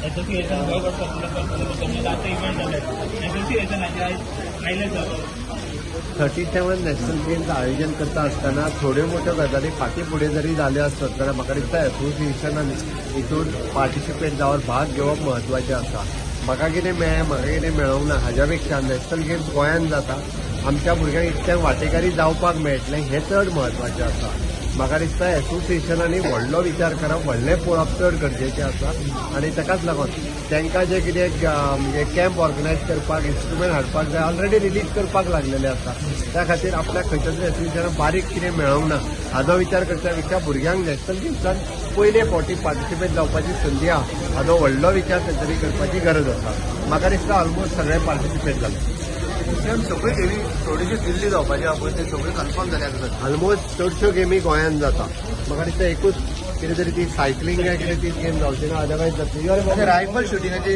Association Goa event झाले असोसिएशनाचे आयले जातो 37 नॅशनल गेम्स आयोजन करता असताना थोड्यो मोठ्यो गजाली फाटी फुडें जरी जाल्यो आसत जाल्यार म्हाका दिसता एसोसिएशनान हितून पार्टिसिपेट जावन भाग घेवप म्हत्वाचें आसा. म्हाका कितें मेळ्ळें म्हाका कितें मेळोंक ना हाज्या पेक्षा नॅशनल गेम्स गोंयांत जाता आमच्या भुरग्यांक इतक्यांक वांटेकारी जावपाक मेळटलें हें चड म्हत्वाचें आसा. म्हाका दिसता एसोसिएशनांनी व्हडलो विचार करप व्हडलें पळोवप चड गरजेचें आसा आनी ताकाच लागून तांकां जे कितें कॅम्प ऑर्गनायज करपाक इन्स्ट्रुमेंट हाडपाक जाय ऑलरेडी रिलीज करपाक लागलेले आसा. त्या खातीर आपल्याक खंयच्या तरी एसोसिएशनाक बारीक कितें मेळोंक ना हाजो विचार करच्या पेक्षा भुरग्यांक नॅशनल गेम्सान पयले फावटी पार्टिसिपेट जावपाची संदी आहा हाजो व्हडलो विचार खंय तरी करपाची गरज आसा. म्हाका दिसता ऑलमोस्ट सगळे पार्टिसिपेट जाले. सगळी गेमी थोडीशी दिल्ली जावपाची आहा पळय ते सगळे कन्फर्म जाले आसात. ऑलमोस्ट चडश्यो गेमी गोंयांत जाता. म्हाका दिसता एकूच कितें तरी ती सायकलिंग काय कितें ती गेम जावची ना अदरवायज जातली. रायफल शुटिंगाची